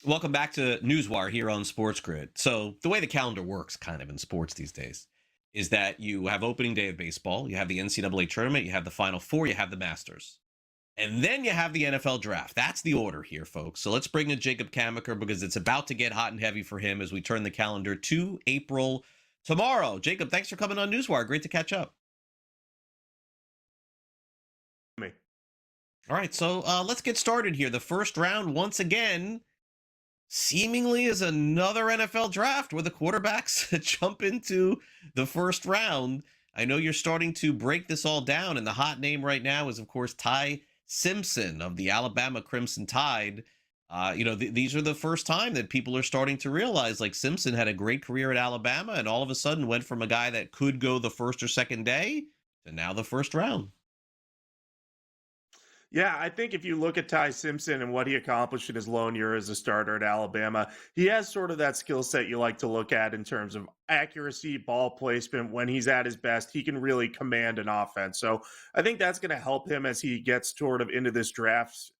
Welcome back to NewsWire here on SportsGrid. So the way the calendar works kind of in sports these days is that you have opening day of baseball, you have the NCAA tournament, you have the Final Four, you have the Masters, and then you have the NFL draft. That's the order here, folks. So let's bring in Jacob Camenker because it's about to get hot and heavy for him as we turn the calendar to April tomorrow. Jacob, thanks for coming on NewsWire. Great to catch up. Me. All right, so let's get started here. The first round, once again, seemingly is another NFL draft where the quarterbacks jump into the first round. I know you're starting to break this all down, and the hot name right now is, of course, Ty Simpson of the Alabama Crimson Tide. These are the first time that people are starting to realize, like, Simpson had a great career at Alabama and all of a sudden went from a guy that could go the first or second day to now the first round. Yeah, I think if you look at Ty Simpson and what he accomplished in his lone year as a starter at Alabama, he has sort of that skill set you like to look at in terms of accuracy, ball placement. When he's at his best, he can really command an offense. So I think that's going to help him as he gets sort of into this draft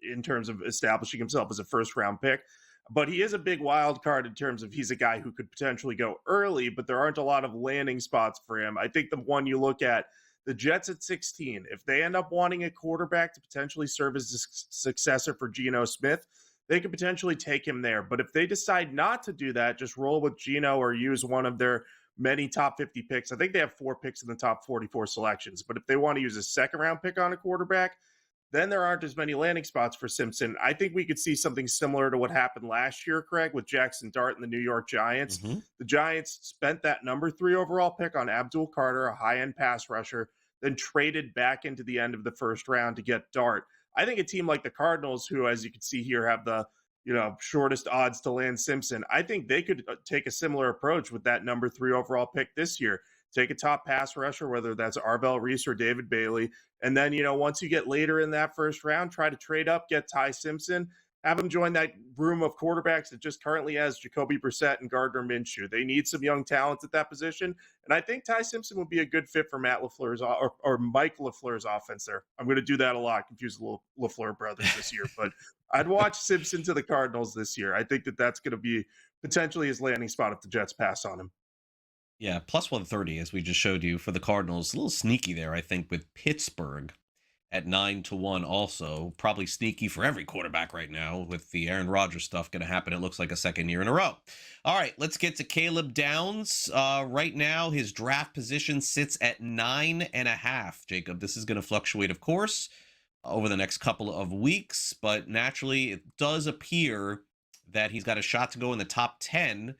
in terms of establishing himself as a first round pick. But he is a big wild card in terms of he's a guy who could potentially go early, but there aren't a lot of landing spots for him. I think the one you look at, the Jets at 16, if they end up wanting a quarterback to potentially serve as a successor for Geno Smith, they could potentially take him there. But if they decide not to do that, just roll with Geno or use one of their many top 50 picks. I think they have 4 picks in the top 44 selections. But if they want to use a second round pick on a quarterback, then there aren't as many landing spots for Simpson. I think we could see something similar to what happened last year, Craig, with Jackson Dart and the New York Giants. Mm-hmm. The Giants spent that number 3 overall pick on Abdul Carter, a high-end pass rusher, then traded back into the end of the first round to get Dart. I think a team like the Cardinals, who, as you can see here, have the shortest odds to land Simpson, I think they could take a similar approach with that number 3 overall pick this year. Take a top pass rusher, whether that's Arvell Reese or David Bailey. And then, once you get later in that first round, try to trade up, get Ty Simpson, have him join that room of quarterbacks that just currently has Jacoby Brissett and Gardner Minshew. They need some young talent at that position. And I think Ty Simpson would be a good fit for Matt LaFleur's or Mike LaFleur's offense there. I'm going to do that a lot, confuse the LaFleur brothers this year. But I'd watch Simpson to the Cardinals this year. I think that that's going to be potentially his landing spot if the Jets pass on him. Yeah, plus 130, as we just showed you for the Cardinals. A little sneaky there, I think, with Pittsburgh at 9-1 also. Probably sneaky for every quarterback right now with the Aaron Rodgers stuff going to happen. It looks like a second year in a row. All right, let's get to Caleb Downs. Right now, his draft position sits at 9.5. Jacob, this is going to fluctuate, of course, over the next couple of weeks, but naturally, it does appear that he's got a shot to go in the top 10.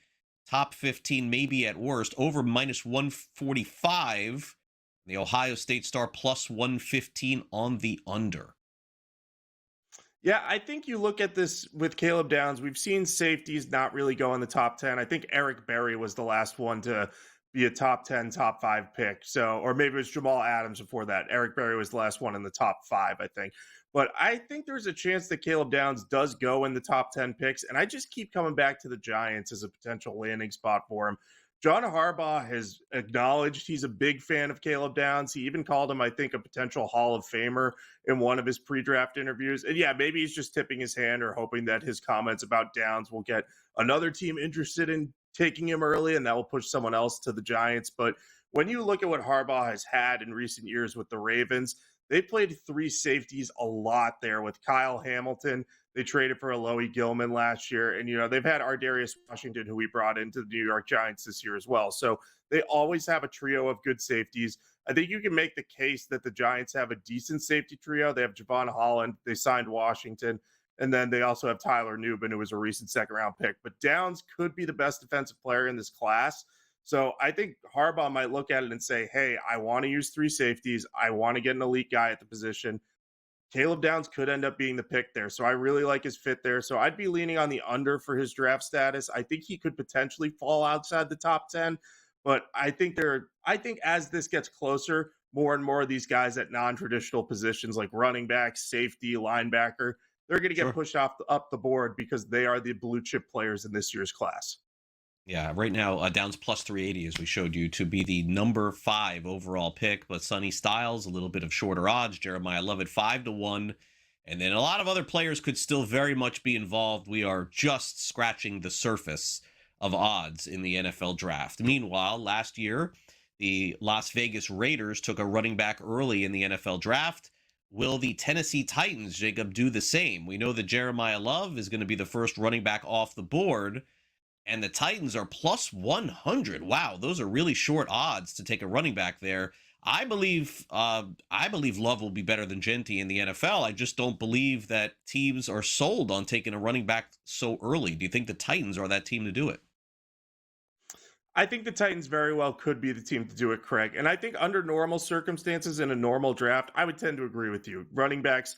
Top 15, maybe at worst, over minus 145. The Ohio State star plus 115 on the under. Yeah, I think you look at this with Caleb Downs. We've seen safeties not really go in the top 10. I think Eric Berry was the last one to be a top 10, top 5 pick. So, or maybe it was Jamal Adams before that. Eric Berry was the last one in the top 5, I think. But I think there's a chance that Caleb Downs does go in the top 10 picks. And I just keep coming back to the Giants as a potential landing spot for him. John Harbaugh has acknowledged he's a big fan of Caleb Downs. He even called him, I think, a potential Hall of Famer in one of his pre-draft interviews. And yeah, maybe he's just tipping his hand or hoping that his comments about Downs will get another team interested in taking him early and that will push someone else to the Giants. But when you look at what Harbaugh has had in recent years with the Ravens, they played 3 safeties a lot there with Kyle Hamilton. They traded for Alohi Gilman last year. And, they've had Ardarius Washington, who we brought into the New York Giants this year as well. So they always have a trio of good safeties. I think you can make the case that the Giants have a decent safety trio. They have Javon Holland. They signed Washington. And then they also have Tyler Nubin, who was a recent second-round pick. But Downs could be the best defensive player in this class. So I think Harbaugh might look at it and say, hey, I want to use 3 safeties. I want to get an elite guy at the position. Caleb Downs could end up being the pick there. So I really like his fit there. So I'd be leaning on the under for his draft status. I think he could potentially fall outside the top 10. But I think as this gets closer, more and more of these guys at non-traditional positions like running back, safety, linebacker, they're going to get pushed up the board because they are the blue chip players in this year's class. Yeah, right now, Downs plus 380, as we showed you, to be the number 5 overall pick. But Sonny Styles, a little bit of shorter odds. Jeremiyah Love at 5-1. And then a lot of other players could still very much be involved. We are just scratching the surface of odds in the NFL draft. Meanwhile, last year, the Las Vegas Raiders took a running back early in the NFL draft. Will the Tennessee Titans, Jacob, do the same? We know that Jeremiyah Love is going to be the first running back off the board, and the Titans are plus 100. Wow, those are really short odds to take a running back there. I believe Love will be better than Gentry in the NFL. I just don't believe that teams are sold on taking a running back so early. Do you think the Titans are that team to do it? I think the Titans very well could be the team to do it, Craig. And I think under normal circumstances in a normal draft, I would tend to agree with you. Running backs,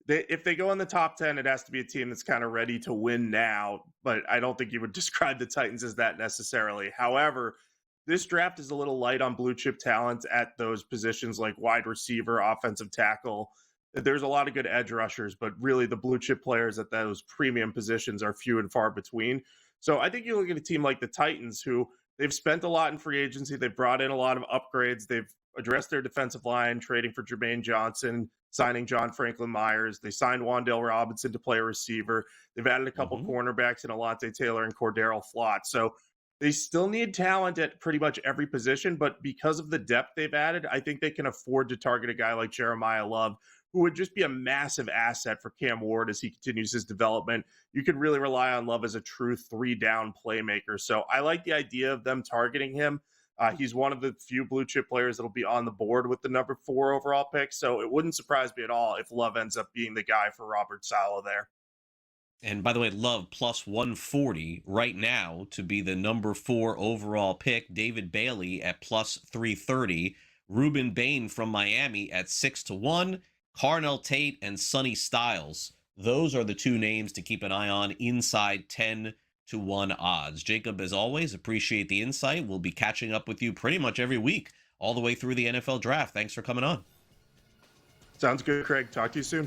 if they go in the top 10, it has to be a team that's kind of ready to win now. But I don't think you would describe the Titans as that necessarily. However, this draft is a little light on blue chip talent at those positions like wide receiver, offensive tackle. There's a lot of good edge rushers, but really the blue chip players at those premium positions are few and far between. So I think you look at a team like the Titans, who they've spent a lot in free agency. They've brought in a lot of upgrades. They've addressed their defensive line, trading for Jermaine Johnson, signing John Franklin Myers. They signed Wan'Dale Robinson to play a receiver. They've added a couple cornerbacks in Alontae Taylor and Cordero Flott. So they still need talent at pretty much every position, but because of the depth they've added, I think they can afford to target a guy like Jeremiyah Love, who would just be a massive asset for Cam Ward as he continues his development. You can really rely on Love as a true 3-down playmaker. So I like the idea of them targeting him. He's one of the few blue chip players that'll be on the board with the number 4 overall pick. So it wouldn't surprise me at all if Love ends up being the guy for Robert Saleh there. And by the way, Love plus 140 right now to be the number 4 overall pick. David Bailey at plus 330. Ruben Bain from Miami at 6-1. Carnell Tate and Sonny Styles. Those are the 2 names to keep an eye on inside 10-1 odds. Jacob, as always, appreciate the insight. We'll be catching up with you pretty much every week all the way through the NFL draft. Thanks for coming on. Sounds good, Craig. Talk to you soon.